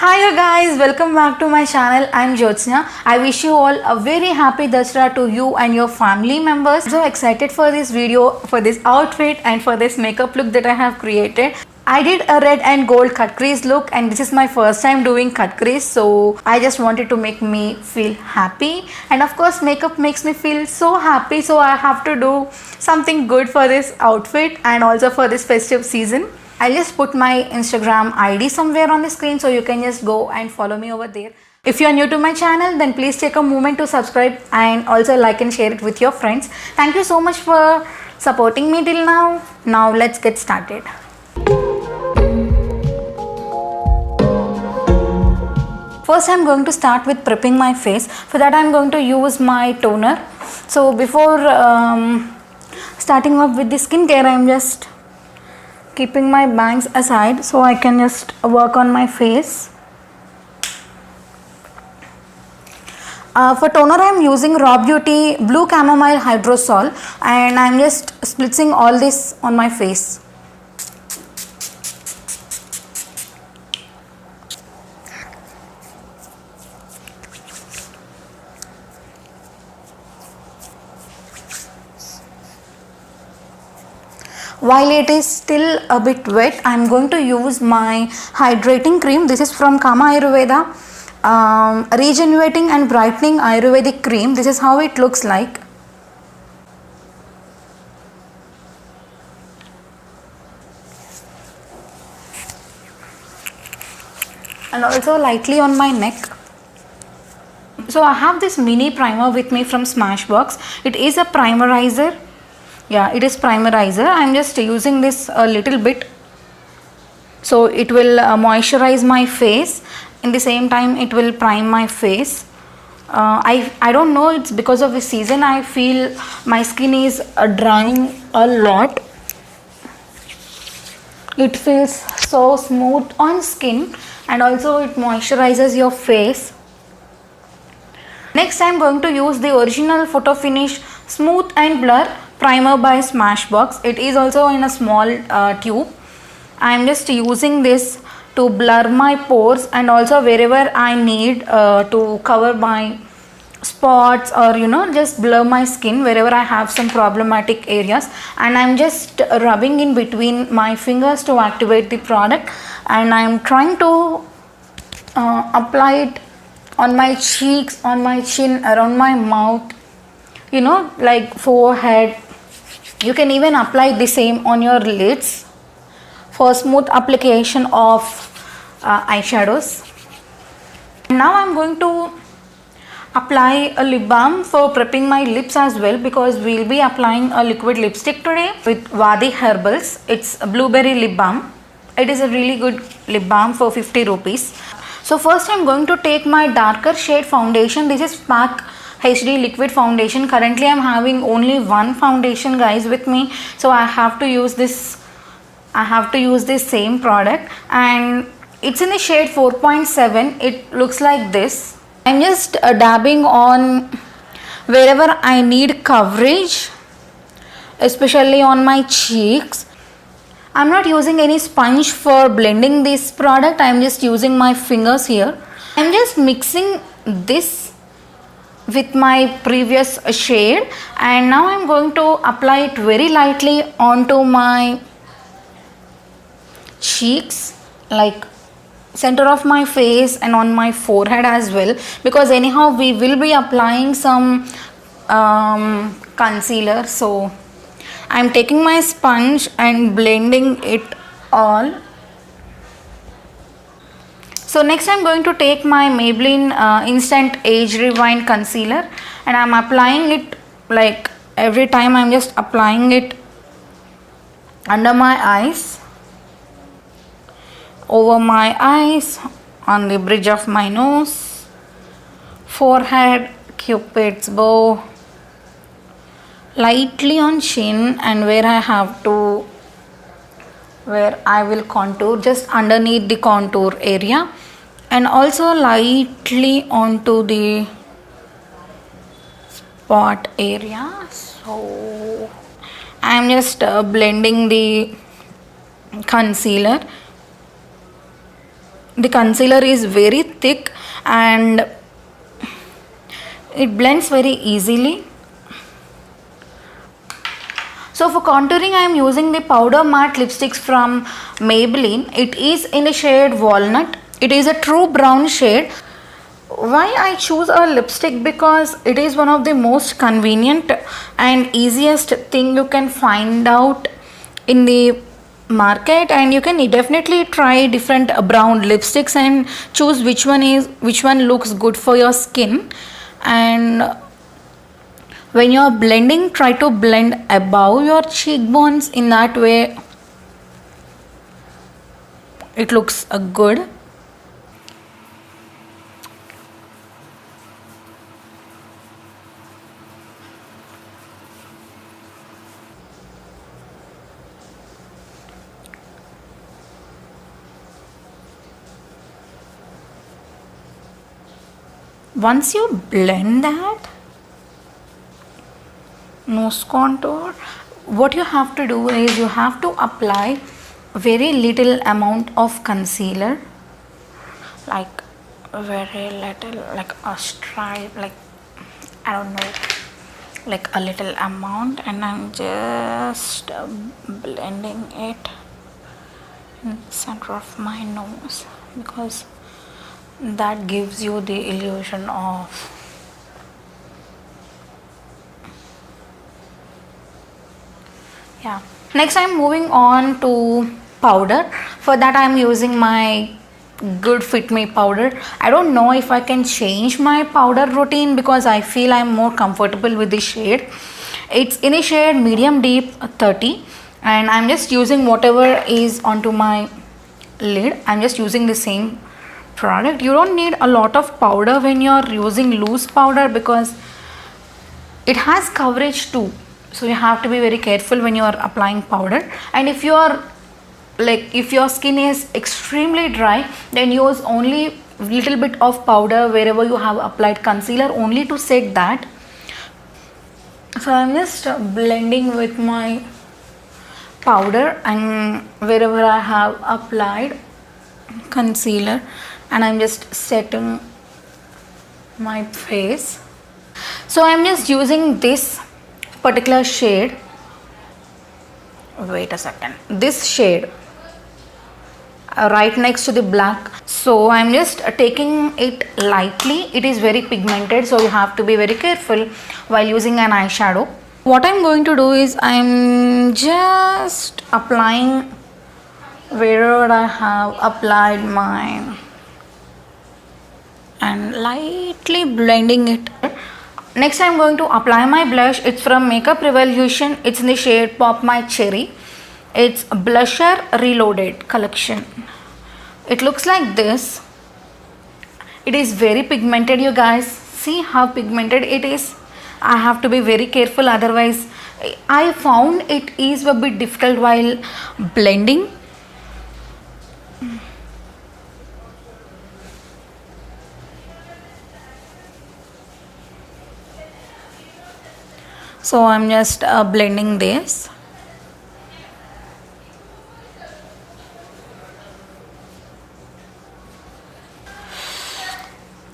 Hi you guys, welcome back to my channel. I'm Jyotsna. I wish you all a very happy Dasra to you and your family members. So excited for this video, for this outfit and for this makeup look that I have created. I did a red and gold cut crease look and this is my first time doing cut crease, so I just wanted to make me feel happy, and of course makeup makes me feel so happy, so I have to do something good for this outfit and also for this festive season. I'll just put my Instagram ID somewhere on the screen so you can just go and follow me over there. If you are new to my channel, then please take a moment to subscribe and also like and share it with your friends. Thank you so much for supporting me till now. Now let's get started. First I'm going to start with prepping my face. For that I'm going to use my toner. So before starting off with the skincare, I'm just keeping my bangs aside so I can just work on my face. For toner I am using Raw Beauty Blue Chamomile Hydrosol and I am just spritzing all this on my face. While it is still a bit wet, I am going to use my hydrating cream. This is from Kama Ayurveda, regenerating and brightening Ayurvedic cream. This is how it looks like. And also lightly on my neck. So I have this mini primer with me from Smashbox. It is a primerizer. Yeah, it is primerizer. I'm just using this a little bit so it will moisturize my face. In the same time it will prime my face. I don't know, it's because of the season I feel my skin is drying a lot. It feels so smooth on skin and also it moisturizes your face. Next I'm going to use the original Photo Finish Smooth and Blur Primer by Smashbox. It is also in a small tube. I am just using this to blur my pores and also wherever I need to cover my spots or just blur my skin wherever I have some problematic areas, and I am just rubbing in between my fingers to activate the product, and I am trying to apply it on my cheeks, on my chin, around my mouth, like forehead. You can even apply the same on your lids for smooth application of eyeshadows. Now I'm going to apply a lip balm for prepping my lips as well, because we'll be applying a liquid lipstick today with Vadi Herbals. It's a blueberry lip balm. It is a really good lip balm for 50 rupees. So first I'm going to take my darker shade foundation. This is PAC HD liquid foundation. Currently I'm having only one foundation, guys, with me, so I have to use this same product, and it's in the shade 4.7. it looks like this. I'm just dabbing on wherever I need coverage, especially on my cheeks. I'm not using any sponge for blending this product. I'm just using my fingers here. I'm just mixing this with my previous shade, and now I'm going to apply it very lightly onto my cheeks, like center of my face and on my forehead as well, because anyhow we will be applying some concealer. So I'm taking my sponge and blending it all. So next I'm going to take my Maybelline Instant Age Rewind Concealer, and I'm applying it, like every time I'm just applying it under my eyes, over my eyes, on the bridge of my nose, forehead, cupid's bow, lightly on chin, and where I will contour, just underneath the contour area, and also lightly onto the spot area. So I am just blending the concealer the concealer is very thick and it blends very easily. So for contouring, I am using the powder matte lipsticks from Maybelline. It is in the shade Walnut. It is a true brown shade. Why I choose a lipstick? Because it is one of the most convenient and easiest thing you can find out in the market, and you can definitely try different brown lipsticks and choose which one looks good for your skin. And when you are blending, try to blend above your cheekbones. In that way it looks good. Once you blend that nose contour, what you have to do is you have to apply very little amount of concealer, like very little, like a stripe, like I don't know, like a little amount, and I'm just blending it in the center of my nose, because that gives you the illusion of yeah. Next I'm moving on to powder. For that I'm using my Good Fit Me powder. I don't know if I can change my powder routine because I feel I'm more comfortable with this shade. It's in a shade medium deep 30, and I'm just using whatever is onto my lid. I'm just using the same product. You don't need a lot of powder when you're using loose powder because it has coverage too, so you have to be very careful when you are applying powder. And if your skin is extremely dry, then use only little bit of powder wherever you have applied concealer, only to set that. So I'm just blending with my powder and wherever I have applied concealer, and I'm just setting my face. So I'm just using this particular shade. Wait a second. This shade right next to the black. So I'm just taking it lightly. It is very pigmented, so you have to be very careful while using an eyeshadow. What I'm going to do is I'm just applying wherever I have applied mine and lightly blending it. Next I'm going to apply my blush. It's from Makeup Revolution. It's in the shade Pop My Cherry. It's Blusher Reloaded collection. It looks like this. It is very pigmented, you guys. See how pigmented it is. I have to be very careful, otherwise I found it is a bit difficult while blending. So I'm just blending this.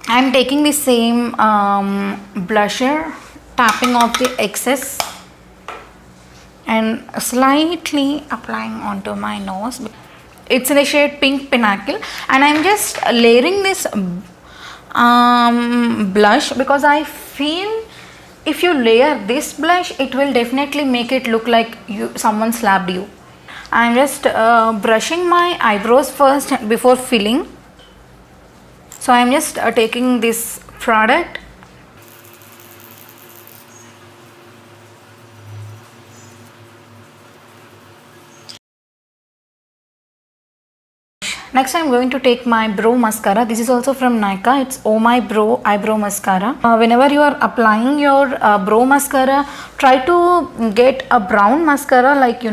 I'm taking the same blusher, tapping off the excess and slightly applying onto my nose. It's in the shade Pink Pinnacle, and I'm just layering this blush because I feel if you layer this blush, it will definitely make it look like someone slapped you. I'm just brushing my eyebrows first before filling. So I'm just taking this product. Next I'm going to take my brow mascara. This is also from Nykaa. It's Oh My Brow Eyebrow Mascara. Whenever you are applying your brow mascara, try to get a brown mascara, like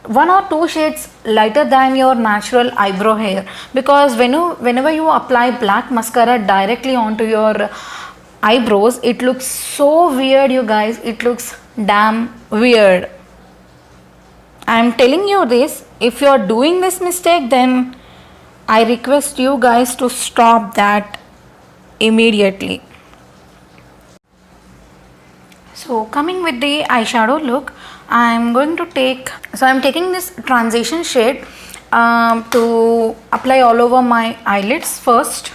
one or two shades lighter than your natural eyebrow hair, because whenever you apply black mascara directly onto your eyebrows, it looks so weird, you guys. It looks damn weird. I am telling you this. If you are doing this mistake, then I request you guys to stop that immediately. So coming with the eyeshadow look, I'm taking this transition shade to apply all over my eyelids first.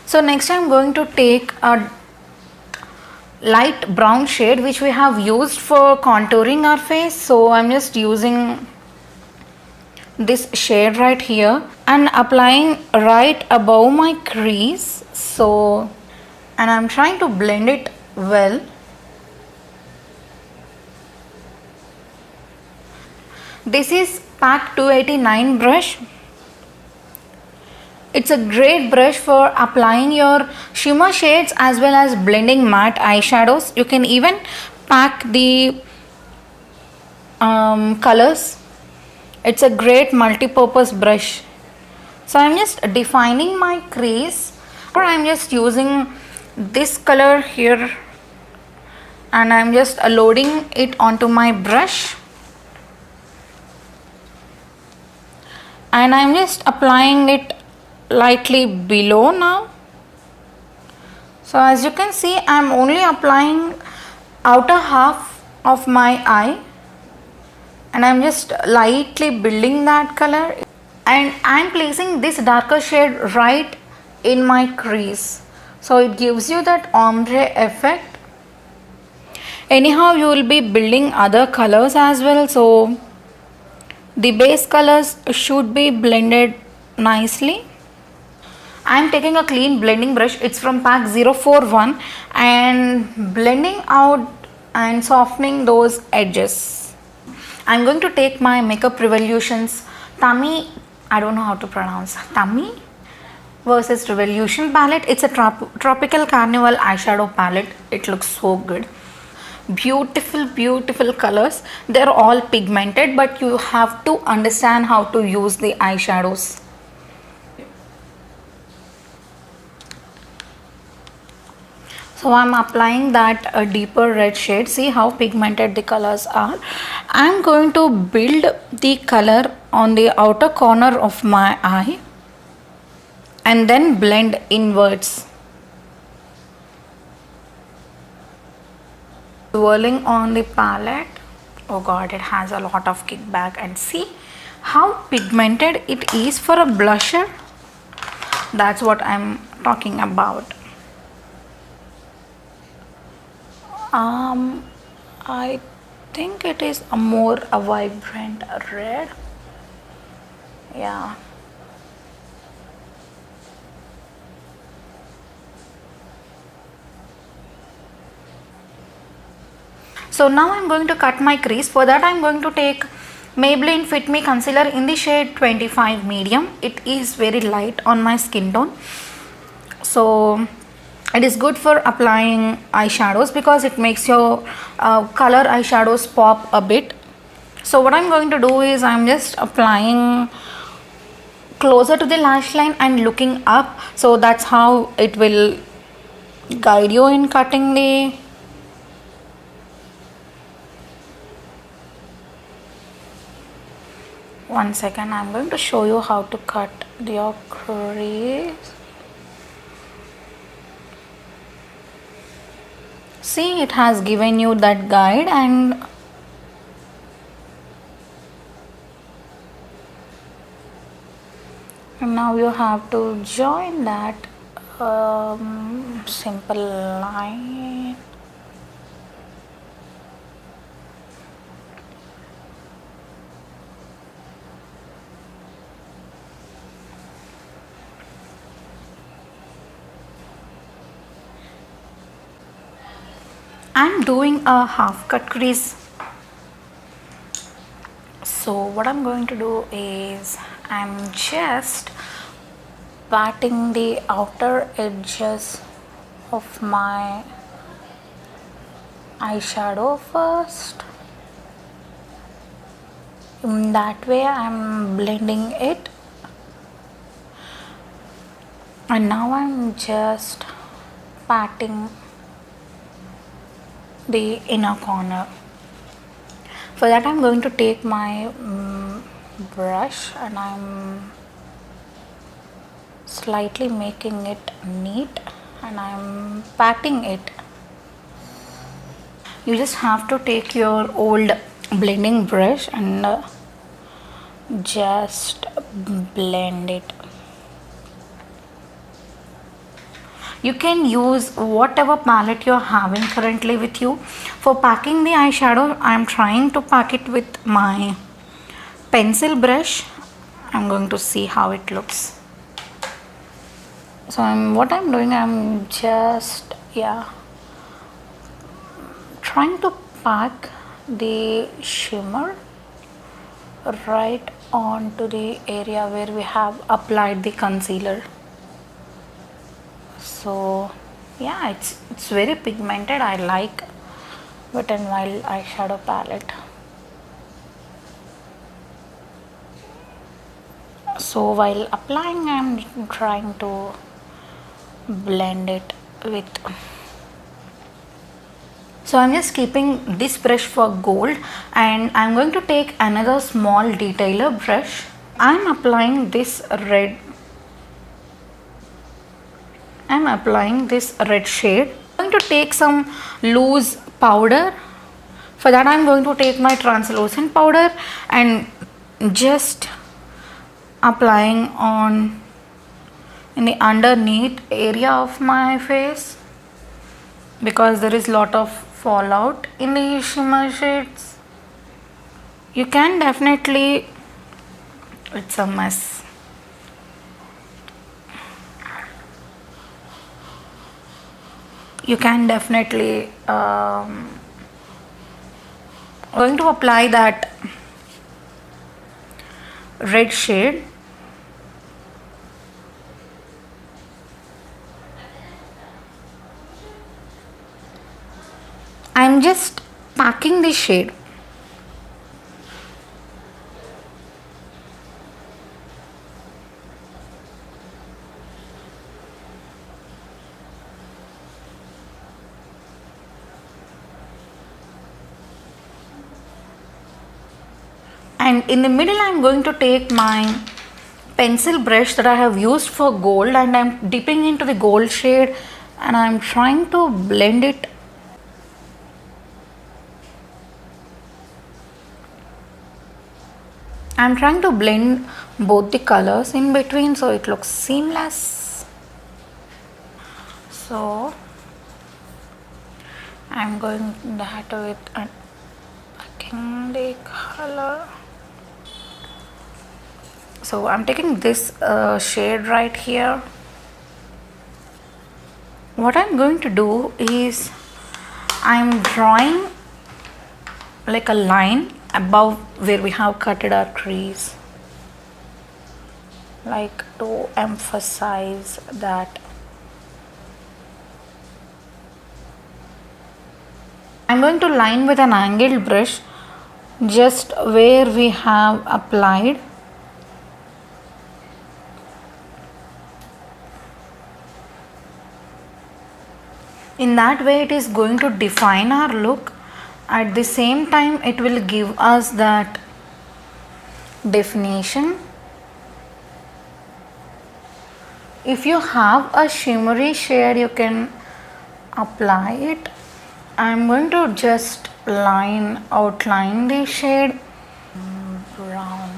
So next I'm going to take a light brown shade which we have used for contouring our face. So I'm just using this shade right here and applying right above my crease. So, and I'm trying to blend it well. This is PAC 289 brush. It's a great brush for applying your shimmer shades as well as blending matte eyeshadows. You can even pack the colors. It's a great multi-purpose brush. So I'm just defining my crease, or I'm just using this color here and I'm just loading it onto my brush and I'm just applying it lightly below now. So as you can see, I'm only applying outer half of my eye and I'm just lightly building that color, and I'm placing this darker shade right in my crease, so it gives you that ombre effect. Anyhow, you will be building other colors as well, so the base colors should be blended nicely. I'm taking a clean blending brush, it's from PAC 041, and blending out and softening those edges. I'm going to take my Makeup Revolutions Tami, I don't know how to pronounce, Tami versus Revolution palette. It's a tropical carnival eyeshadow palette. It looks so good. Beautiful colors. They're all pigmented, but you have to understand how to use the eyeshadows. So I'm applying that a deeper red shade. See how pigmented the colors are. I'm going to build the color on the outer corner of my eye and then blend inwards. Swirling on the palette. Oh god, it has a lot of kickback, and see how pigmented it is for a blusher. That's what I'm talking about. I think it is a more vibrant red. Yeah. So now I'm going to cut my crease. For that I'm going to take Maybelline Fit Me concealer in the shade 25 medium. It is very light on my skin tone. So it is good for applying eyeshadows because it makes your color eyeshadows pop a bit. So what I'm going to do is I'm just applying closer to the lash line and looking up. So that's how it will guide you in cutting the one second, I'm going to show you how to cut your crease. See, it has given you that guide, and now you have to join that simple line. I'm doing a half cut crease. So what I'm going to do is I'm just patting the outer edges of my eyeshadow first. In that way I'm blending it, and now I'm just patting the inner corner. For that I'm going to take my brush and I'm slightly making it neat and I'm patting it. You just have to take your old blending brush and just blend it. You can use whatever palette you're having currently with you. For packing the eyeshadow, I'm trying to pack it with my pencil brush. I'm going to see how it looks. So what I'm doing, I'm just trying to pack the shimmer right onto the area where we have applied the concealer. So yeah, it's very pigmented. I like Wet n Wild eyeshadow palette. So while applying, I'm trying to blend it with. So I'm just keeping this brush for gold and I'm going to take another small detailer brush. I'm applying this red shade. I'm going to take some loose powder. For that I'm going to take my translucent powder and just applying on in the underneath area of my face, because there is lot of fallout in the shimmer shades. You can definitely, it's a mess. You can definitely going to apply that red shade. I'm just packing the shade. And in the middle I'm going to take my pencil brush that I have used for gold and I'm dipping into the gold shade and I'm trying to blend it. I'm trying to blend both the colors in between so it looks seamless. So I'm going that with and packing the color. So I'm taking this shade right here. What I'm going to do is I'm drawing like a line above where we have cutted our crease, like to emphasize that. I'm going to line with an angled brush just where we have applied. In that way it is going to define our look. At the same time it will give us that definition. If you have a shimmery shade you can apply it. I'm going to just outline the shade brown.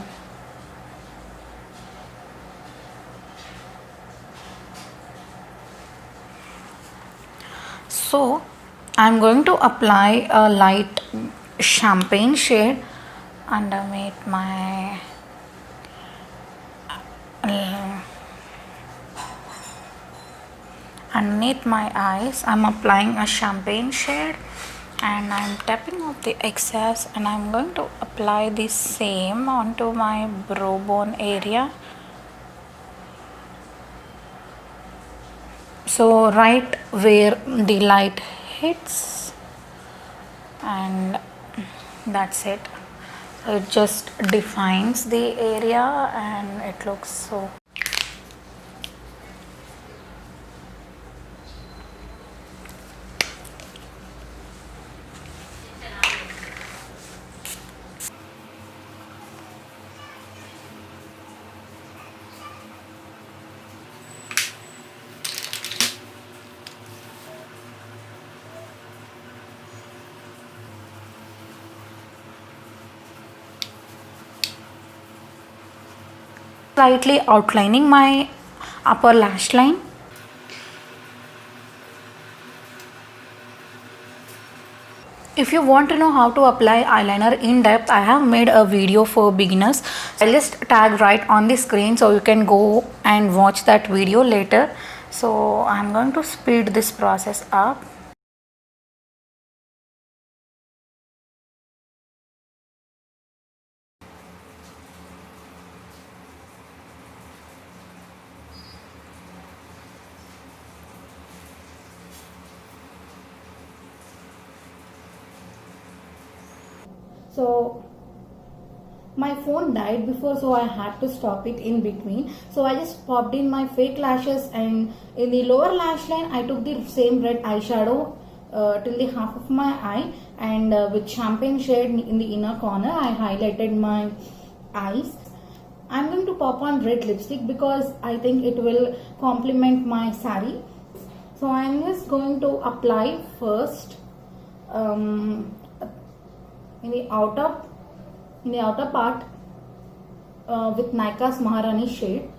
So I'm going to apply a light champagne shade underneath my eyes. I'm applying a champagne shade and I'm tapping off the excess and I'm going to apply the same onto my brow bone area. So right where the light hits, and that's it. So it just defines the area and it looks so. Slightly outlining my upper lash line. If you want to know how to apply eyeliner in depth, I have made a video for beginners. I'll just tag right on the screen so you can go and watch that video later. So I'm going to speed this process up. So my phone died before, so I had to stop it in between. So I just popped in my fake lashes, and in the lower lash line I took the same red eyeshadow till the half of my eye, and with champagne shade in the inner corner I highlighted my eyes. I'm going to pop on red lipstick because I think it will complement my saree. So I'm just going to apply first in the outer part with Nykaa's Maharani shade.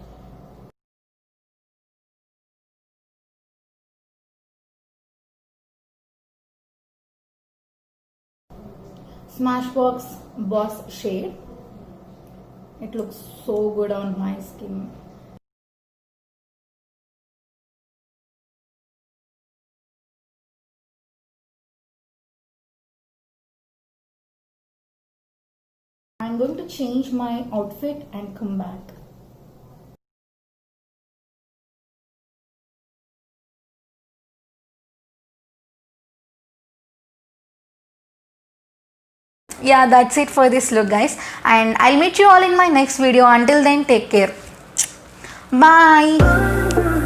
Smashbox Boss shade. It looks so good on my skin. I'm going to change my outfit and come back. Yeah, that's it for this look, guys, and I'll meet you all in my next video. Until then, take care. Bye.